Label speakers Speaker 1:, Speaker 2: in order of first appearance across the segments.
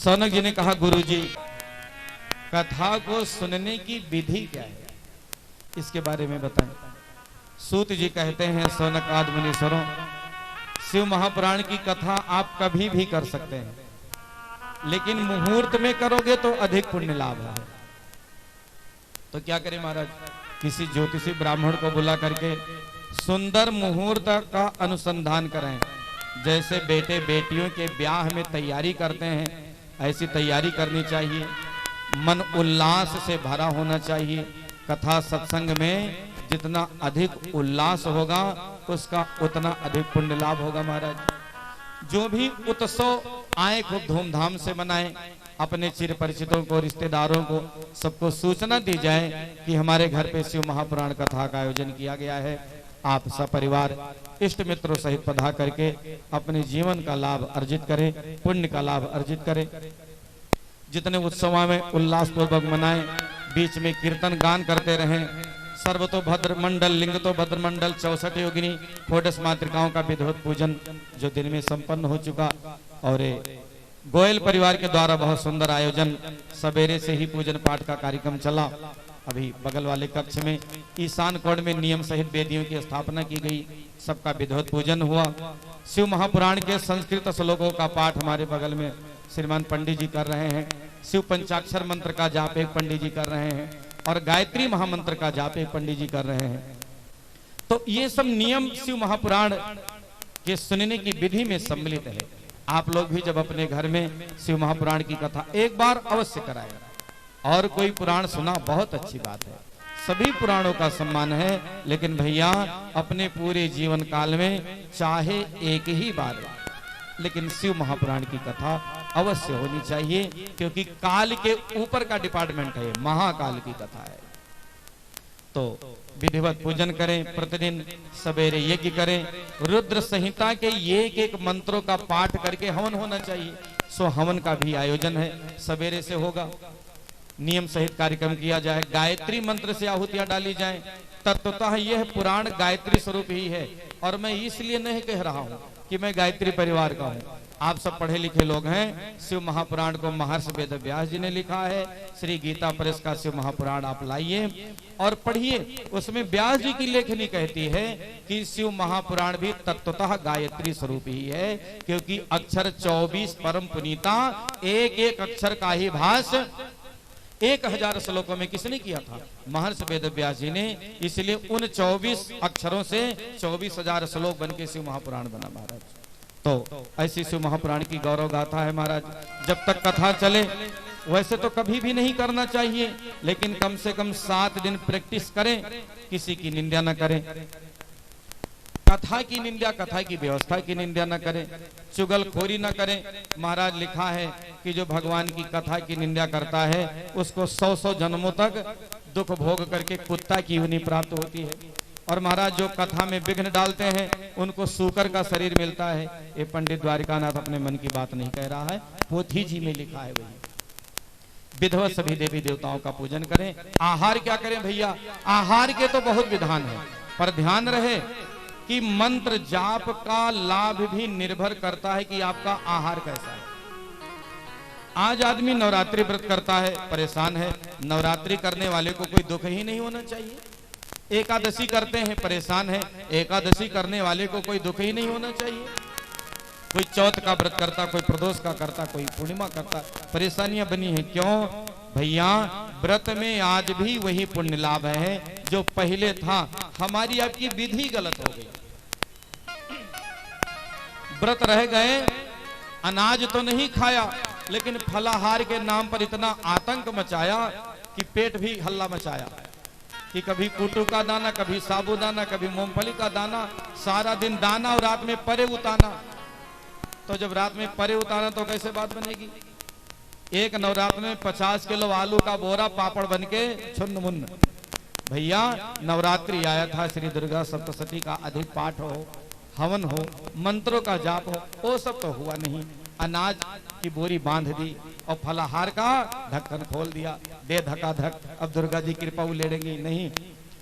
Speaker 1: सौनक जी ने कहा, गुरुजी कथा को सुनने की विधि क्या है, इसके बारे में बताएं। सूत जी कहते हैं, सौनक आदि मुनीश्वरों, शिव महापुराण की कथा आप कभी भी कर सकते हैं, लेकिन मुहूर्त में करोगे तो अधिक पुण्य लाभ है। तो क्या करें महाराज, किसी ज्योतिषी ब्राह्मण को बुला करके सुंदर मुहूर्त का अनुसंधान करें। जैसे बेटे बेटियों के ब्याह में तैयारी करते हैं, ऐसी तैयारी करनी चाहिए। मन उल्लास से भरा होना चाहिए। कथा सत्संग में जितना अधिक उल्लास होगा उसका उतना अधिक पुण्य लाभ होगा महाराज। जो भी उत्सव आए खूब धूमधाम से मनाएं, अपने चिर परिचितों को, रिश्तेदारों को, सबको सूचना दी जाए कि हमारे घर पे शिव महापुराण कथा का आयोजन किया गया है। आप सपरिवार इष्ट मित्रों सहित पधा करके अपने जीवन का लाभ अर्जित करें, पुण्य का लाभ अर्जित करें। जितने उत्सव में उल्लास पूर्वक मनाएं, बीच में कीर्तन गान करते रहें। सर्वतो भद्र मंडल, लिंगतो भद्र मंडल, 64 योगिनी, षोडश मातृकाओं का विधिवत पूजन जो दिन में संपन्न हो चुका। और गोयल परिवार के द्वारा बहुत सुंदर आयोजन, सवेरे से ही पूजन पाठ का कार्यक्रम चला। अभी बगल वाले कक्ष में ईशान कोण में नियम सहित वेदियों की स्थापना की गई, सबका विधिवत पूजन हुआ। शिव महापुराण के संस्कृत श्लोकों का पाठ हमारे बगल में श्रीमान पंडित जी कर रहे हैं। शिव पंचाक्षर मंत्र का जाप एक पंडित जी कर रहे हैं और गायत्री महामंत्र का जाप एक पंडित जी कर रहे हैं। तो ये सब नियम शिव महापुराण के सुनने की विधि में सम्मिलित है। आप लोग भी जब अपने घर में शिव महापुराण की कथा एक बार अवश्य कराएं। और कोई पुराण सुना बहुत अच्छी बात है, सभी पुराणों का सम्मान है, लेकिन भैया अपने पूरे जीवन काल में चाहे एक ही बार, लेकिन शिव महापुराण की कथा अवश्य होनी चाहिए, क्योंकि काल के ऊपर का डिपार्टमेंट है, महाकाल की कथा है। तो विधिवत पूजन करें, प्रतिदिन सवेरे यज्ञ करें, रुद्र संहिता के एक एक मंत्रों का पाठ करके हवन होना चाहिए। सो हवन का भी आयोजन है, सवेरे से होगा, नियम सहित कार्यक्रम किया जाए, गायत्री मंत्र से आहुतियां डाली जाएं। तत्वतः यह पुराण गायत्री स्वरूप ही है। और मैं इसलिए नहीं कह रहा हूं कि मैं गायत्री परिवार का हूं, आप सब पढ़े लिखे लोग हैं। शिव महापुराण को महर्षि वेद व्यास जी ने लिखा है। श्री गीता प्रेस का शिव महापुराण आप लाइए और पढ़िए। उसमें व्यास जी की लेखनी कहती है कि शिव महापुराण भी तत्वतः गायत्री स्वरूप ही है, क्योंकि अक्षर 24 परम पुनीता, एक एक अक्षर का ही भास 1000 श्लोकों में किसने किया था? महर्षि वेद व्यास जी ने। इसलिए उन 24 अक्षरों से 24,000 श्लोक बन के शिव महापुराण बना महाराज। तो ऐसी शिव महापुराण की गौरव गाथा है महाराज। जब तक कथा चले, वैसे तो कभी भी नहीं करना चाहिए, लेकिन कम से कम 7 दिन प्रैक्टिस करें, किसी की निंदा न करें, कथा की निंदा, कथा की व्यवस्था की निंदा न करें, चुगलखोरी न करें। महाराज लिखा है कि जो भगवान की कथा की निंदा करता है उसको 100 जन्मों तक दुख भोग करके कुत्ता की योनि प्राप्त होती है। और महाराज जो कथा में विघ्न डालते हैं उनको सूकर का शरीर मिलता है। ये पंडित द्वारिकानाथ अपने मन की बात नहीं कह रहा है, पोथी जी में लिखा है। वही विधिवत सभी देवी देवताओं का पूजन करें। आहार क्या करें भैया? आहार के तो बहुत विधान है, पर ध्यान रहे कि मंत्र जाप का लाभ भी निर्भर करता है कि आपका आहार कैसा है। आज आदमी नवरात्रि व्रत करता है, परेशान है। नवरात्रि करने वाले को कोई दुख ही नहीं होना चाहिए। एकादशी करते हैं, परेशान है। एकादशी करने वाले को कोई दुख ही नहीं होना चाहिए। कोई चौथ का व्रत करता, कोई प्रदोष का करता, कोई पूर्णिमा करता, परेशानियां बनी है। क्यों भैया? व्रत में आज भी वही पुण्य लाभ है जो पहले था। हमारी आपकी विधि गलत हो गई। व्रत रह गए, अनाज तो नहीं खाया, लेकिन फलाहार के नाम पर इतना आतंक मचाया कि पेट भी हल्ला मचाया कि कभी कुटू का दाना, कभी साबूदाना, कभी मूंगफली का दाना, सारा दिन दाना और रात में परे उताना। तो जब रात में परे उताना तो कैसे बात बनेगी? एक नवरात्र में 50 किलो आलू का बोरा पापड़ बनके छुन्न मुन्न। भैया नवरात्रि आया था, श्री दुर्गा सप्तशती का अधिक पाठ हो, हवन हो, मंत्रों का जाप हो, वो सब तो हुआ नहीं। अनाज की बोरी बांध दी और फलाहार का ढक्कन खोल दिया, दे धका धक, अब दुर्गा जी कृपा उलेड़ेंगी नहीं।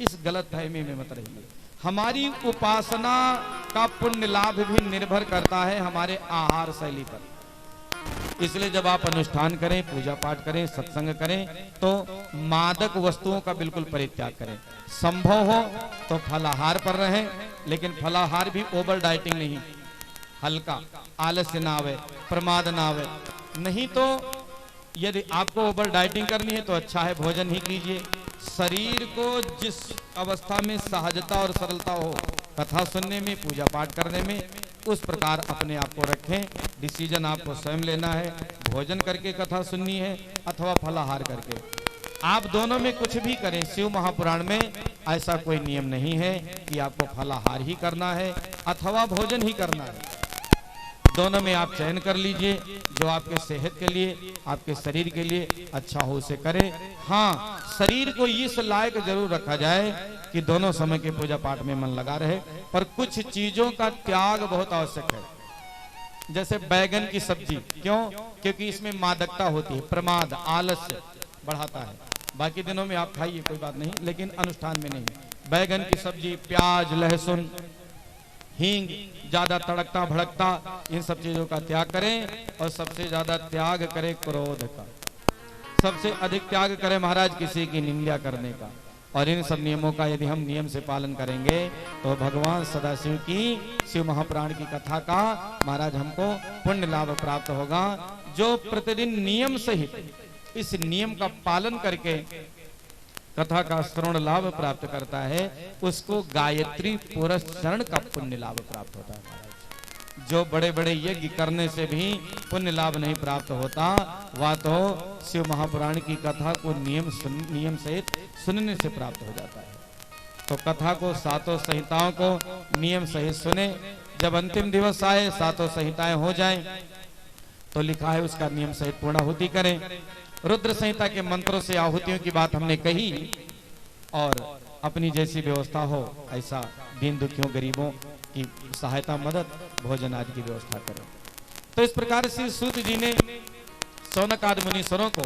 Speaker 1: इस गलत फहमी में मत रहिए। हमारी उपासना का पुण्य लाभ भी निर्भर करता है हमारे आहार शैली पर। इसलिए जब आप अनुष्ठान करें, पूजा पाठ करें, सत्संग करें, तो मादक वस्तुओं का बिल्कुल परित्याग करें। संभव हो तो फलाहार पर रहें, लेकिन फलाहार भी ओवर डाइटिंग नहीं, हल्का, आलस्य ना आवे, प्रमाद ना आवे। नहीं तो यदि आपको ओवर डाइटिंग करनी है तो अच्छा है, भोजन ही कीजिए। शरीर को जिस अवस्था में सहजता और सरलता हो कथा सुनने में, पूजा पाठ करने में, उस प्रकार अपने आप को रखें। डिसीजन आपको स्वयं लेना है, भोजन करके कथा सुननी है अथवा फलाहार करके। आप दोनों में कुछ भी करें, शिव महापुराण में ऐसा कोई नियम नहीं है कि आपको फलाहार ही करना है अथवा भोजन ही करना है। दोनों में आप चयन कर लीजिए, जो आपके सेहत के लिए, आपके शरीर के लिए अच्छा हो उसे करें। हाँ, शरीर को इस लायक जरूर रखा जाए कि दोनों समय के पूजा पाठ में मन लगा रहे, पर कुछ चीजों का त्याग बहुत आवश्यक है। जैसे बैगन की सब्जी, क्यों? क्योंकि इसमें मादकता होती है, प्रमाद, आलस्य बढ़ाता है। बाकी दिनों में आप खाइए, कोई बात नहीं, लेकिन अनुष्ठान में नहीं। बैगन की सब्जी, प्याज, लहसुन, हींग, ज्यादा तड़कता भड़कता, इन सब चीजों का त्याग करें। और सबसे ज्यादा त्याग करें क्रोध का, सबसे अधिक त्याग करें महाराज किसी की निंदा करने का। और इन सब नियमों का यदि हम नियम से पालन करेंगे तो भगवान सदाशिव की, शिव महापुराण की कथा का महाराज हमको पुण्य लाभ प्राप्त होगा। जो प्रतिदिन नियम सहित इस नियम का पालन करके कथा का श्रवण लाभ प्राप्त करता है, उसको गायत्री पुरस्चरण का पुण्य लाभ प्राप्त होता है। जो बड़े बड़े यज्ञ करने से भी पुण्य लाभ नहीं प्राप्त होता, वह तो शिव महापुराण की कथा को नियम सहित सुनने से प्राप्त हो जाता है। तो कथा को, सातों संहिताओं को नियम सहित सुने। जब अंतिम दिवस आए, सातों संहिताएं हो जाएं, तो लिखा है उसका नियम सहित पूर्णाहुति करें। रुद्र संहिता के मंत्रों से आहुतियों की बात हमने कही, और अपनी जैसी व्यवस्था हो ऐसा दीन दुखियों, गरीबों की सहायता, मदद, भोजन आदि की व्यवस्था करें। तो इस प्रकार से सूत जी ने सौनक आदि मुनीश्वरों को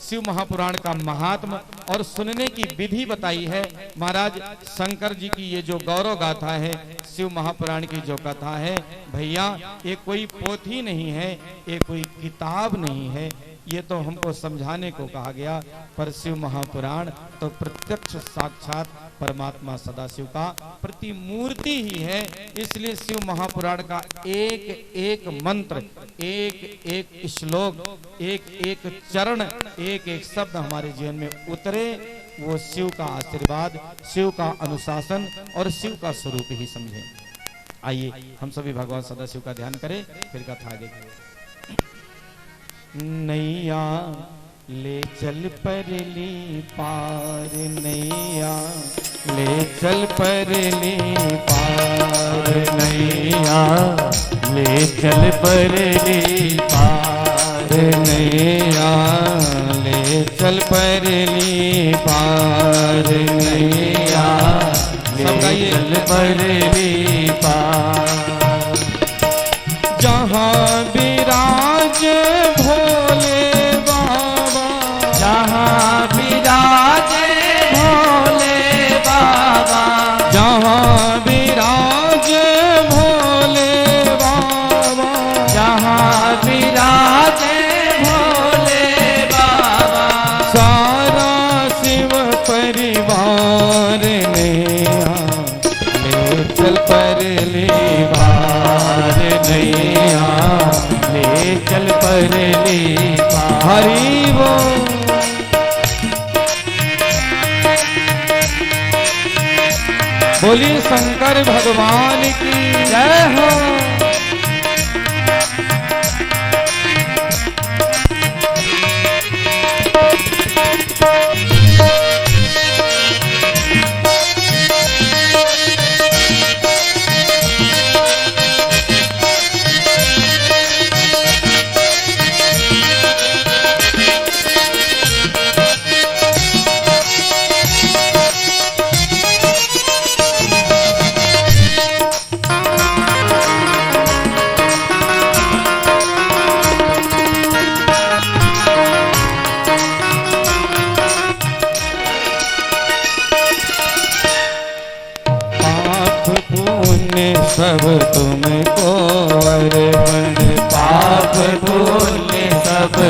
Speaker 1: शिव महापुराण का महात्म और सुनने की विधि बताई है। महाराज शंकर जी की ये जो गौरव गाथा है, शिव महापुराण की जो कथा है, भैया ये कोई पोथी नहीं है, ये कोई किताब नहीं है, ये तो हमको समझाने को कहा गया। पर शिव महापुराण तो प्रत्यक्ष साक्षात परमात्मा सदाशिव का प्रतिमूर्ति ही है। इसलिए शिव महापुराण का एक एक मंत्र, एक एक श्लोक, एक एक चरण, एक एक शब्द हमारे जीवन में उतरे, वो शिव का आशीर्वाद, शिव का अनुशासन और शिव का स्वरूप ही समझें। आइए हम सभी भगवान सदाशिव का ध्यान करें, फिर कथा आगे। नैया ले चल परली पार, नैया ले चल परली पार, नैया ले चल परली पार, नैया ले चल परली पार, नैया ले चल परली पार। जहाँ विराज भोले बाबा, जहाँ विराज भोले बाबा, जहाँ विराज भोले बाबा, जहाँ विराज भोले बाबा, सारा शिव परिवार ने ले चल परली बार, नैया ले चल परली पार। हरि बोल। बोलिए शंकर भगवान की जय हो।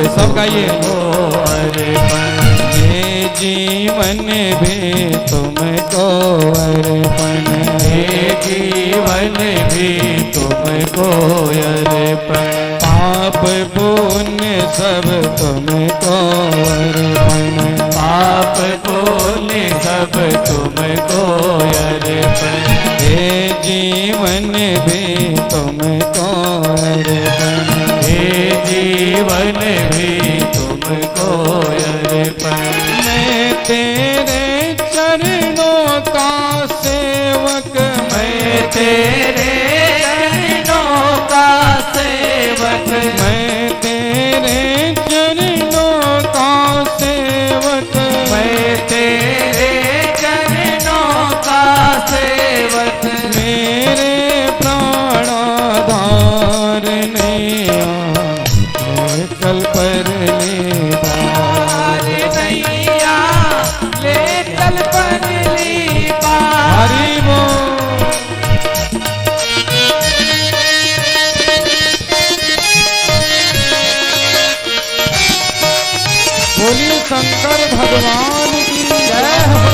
Speaker 1: सब गाइए।
Speaker 2: अर्पण
Speaker 1: ये जीवन भी तुमको अर्पण,
Speaker 2: ये जीवन भी तुमको अर्पण,
Speaker 1: पाप पुण्य सब तुमको अर्पण,
Speaker 2: पाप पुण्य सब तुमको अर्पण,
Speaker 1: ये जीवन भी तुमको अर्पण,
Speaker 2: ये जीवन भी तुमको अर्पण।
Speaker 1: मैं तेरे चरणों का सेवक,
Speaker 2: मैं तेरे चरणों का सेवक,
Speaker 1: मैं तेरे चरणों का सेवक,
Speaker 2: मैं तेरे चरणों का सेवक,
Speaker 1: मेरे प्राणाधार नैया ले चल पर ले पार,
Speaker 2: नैया ले चल परली पार।
Speaker 1: हरि बोल। बोलिए शंकर भगवान की जय हो।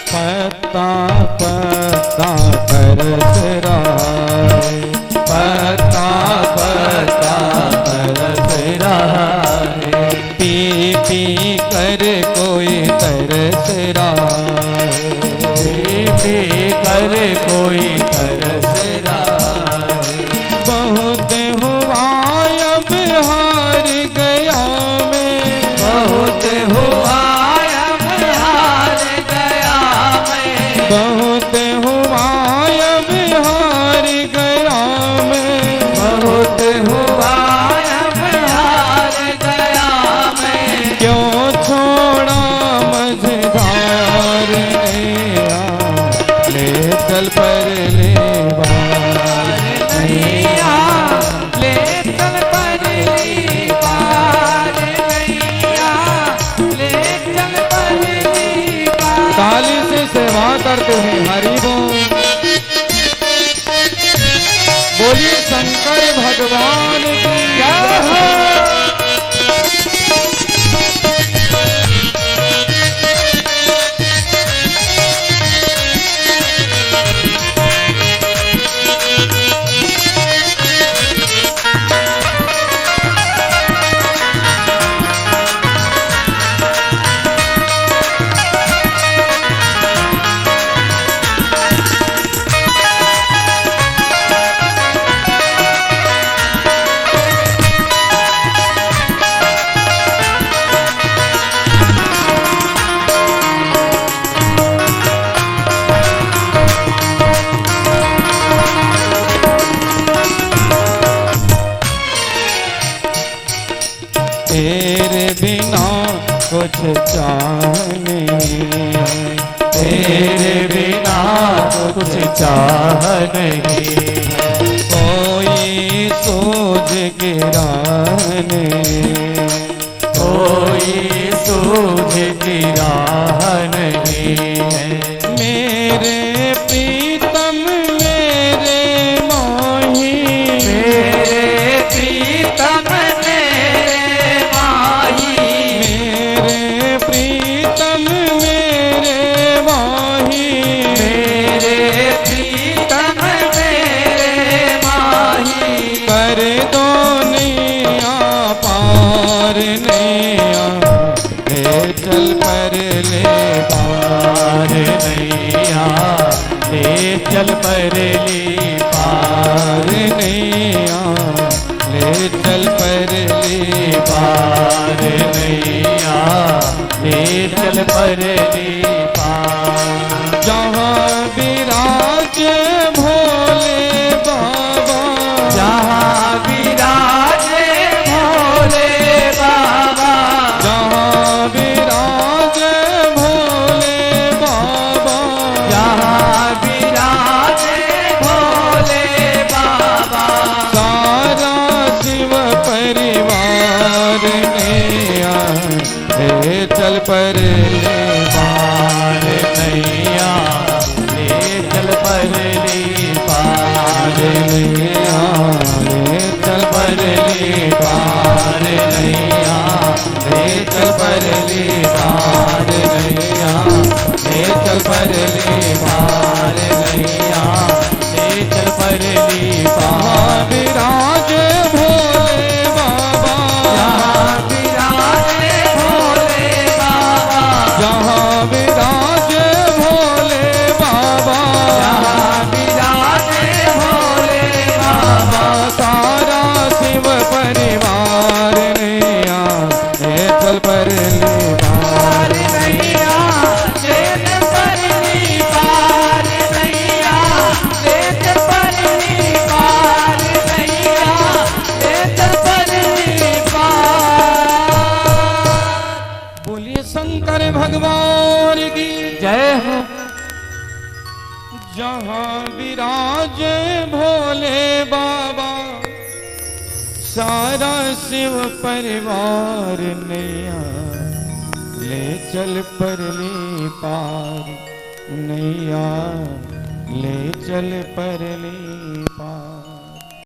Speaker 1: पत्ता पत्ता बरस रहा है,
Speaker 2: पत्ता पत्ता बरस रहा है,
Speaker 1: पी पी कर कोई तरस रहा है,
Speaker 2: पी कर कोई तरस रहा है।
Speaker 1: बहुत हुआ अब हार गया मैं,
Speaker 2: बहुत हुआ अब हार गया मैं,
Speaker 1: बहुत हुआ अब हार गया मैं,
Speaker 2: बहुत हुआ अब हार गया मैं।
Speaker 1: क्यों छोड़ा मझधार नैया ले चल पर ले बार,
Speaker 2: नैया ले चल परली पार, नैया ले चल परली पार।
Speaker 1: ताली से सेवा करते हैं हरि बोल। बोलिए शंकर भगवान की जय हो। तेरे बिना कुछ चाहने,
Speaker 2: तेरे बिना कुछ चाह नहीं,
Speaker 1: कोई सूझ गिरा नहीं,
Speaker 2: कोई सूझ की राह नहीं है।
Speaker 1: मेरे प्रीतम मेरे मोही,
Speaker 2: मेरे प्रीतम मेरे माही,
Speaker 1: मेरे प्रीतम मेरे मोही,
Speaker 2: मेरे प्रीतम मेरे माही।
Speaker 1: कर दो नैया पार नैया ले चल पर ले
Speaker 2: पार नैया ले चल परली पार,
Speaker 1: नैया ले चल पर ले
Speaker 2: पार नैया ले चल परली पार।
Speaker 1: जहाँ विराज शंकर भगवान की
Speaker 2: जय हो।
Speaker 1: जहाँ विराजे भोले बाबा सारा शिव परिवार नैया ले चल परली पार, नैया ले चल परली पार।